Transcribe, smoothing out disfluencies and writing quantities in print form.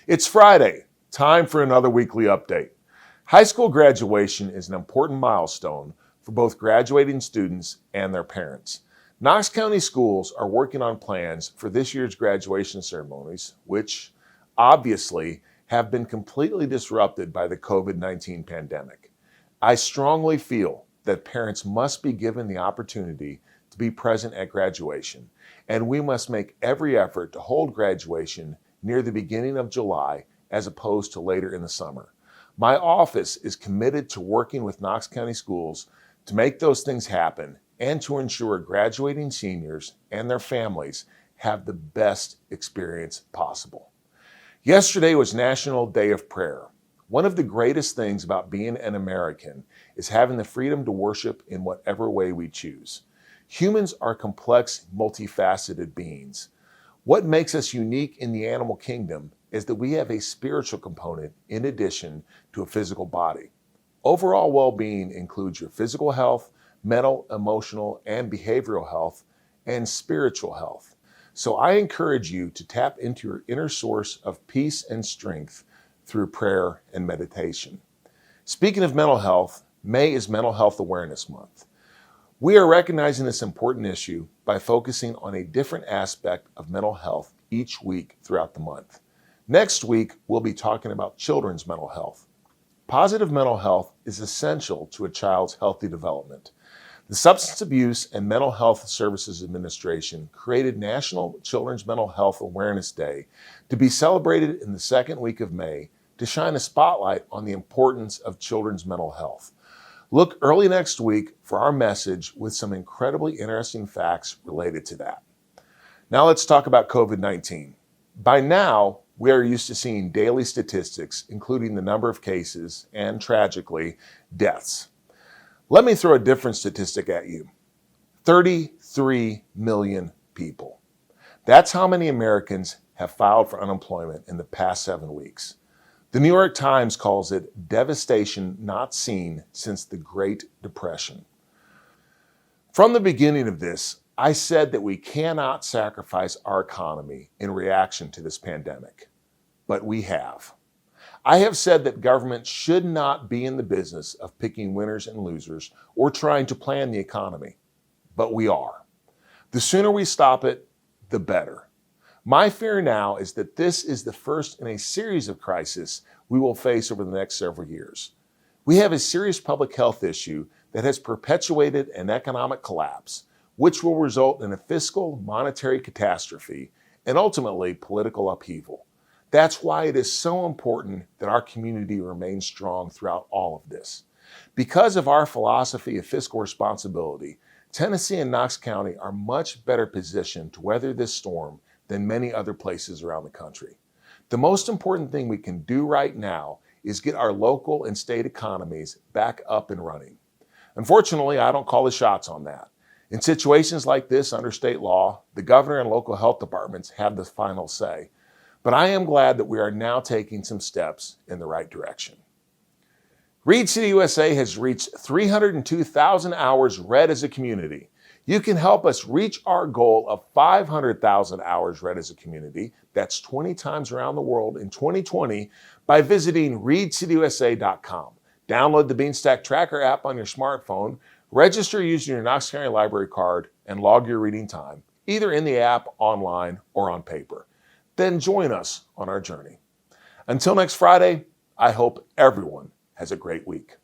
It's Friday, time for another weekly update. High school graduation is an important milestone for both graduating students and their parents. Knox County Schools are working on plans for this year's graduation ceremonies, which obviously have been completely disrupted by the COVID-19 pandemic. I strongly feel that parents must be given the opportunity to be present at graduation, and we must make every effort to hold graduation near the beginning of July as opposed to later in the summer. My office is committed to working with Knox County Schools to make those things happen and to ensure graduating seniors and their families have the best experience possible. Yesterday was National Day of Prayer. One of the greatest things about being an American is having the freedom to worship in whatever way we choose. Humans are complex, multifaceted beings. What makes us unique in the animal kingdom is that we have a spiritual component in addition to a physical body. Overall well-being includes your physical health, mental, emotional, and behavioral health, and spiritual health. So I encourage you to tap into your inner source of peace and strength through prayer and meditation. Speaking of mental health, May is Mental Health Awareness Month. We are recognizing this important issue by focusing on a different aspect of mental health each week throughout the month. Next week, we'll be talking about children's mental health. Positive mental health is essential to a child's healthy development. The Substance Abuse and Mental Health Services Administration created National Children's Mental Health Awareness Day to be celebrated in the second week of May to shine a spotlight on the importance of children's mental health. Look early next week for our message with some incredibly interesting facts related to that. Now let's talk about COVID-19. By now, we are used to seeing daily statistics, including the number of cases and, tragically, deaths. Let me throw a different statistic at you. 33 million people. That's how many Americans have filed for unemployment in the past 7 weeks. The New York Times calls it devastation not seen since the Great Depression. From the beginning of this, I said that we cannot sacrifice our economy in reaction to this pandemic, but we have. I have said that government should not be in the business of picking winners and losers or trying to plan the economy, but we are. The sooner we stop it, the better. My fear now is that this is the first in a series of crises we will face over the next several years. We have a serious public health issue that has perpetuated an economic collapse, which will result in a fiscal, monetary catastrophe and ultimately political upheaval. That's why it is so important that our community remains strong throughout all of this. Because of our philosophy of fiscal responsibility, Tennessee and Knox County are much better positioned to weather this storm than many other places around the country. The most important thing we can do right now is get our local and state economies back up and running. Unfortunately, I don't call the shots on that. In situations like this under state law, the governor and local health departments have the final say. But I am glad that we are now taking some steps in the right direction. Reed City USA has reached 302,000 hours read as a community. You can help us reach our goal of 500,000 hours read as a community, that's 20 times around the world in 2020, by visiting readcityusa.com. Download the Beanstack Tracker app on your smartphone, register using your Knox County Library card, and log your reading time, either in the app, online, or on paper. Then join us on our journey. Until next Friday, I hope everyone has a great week.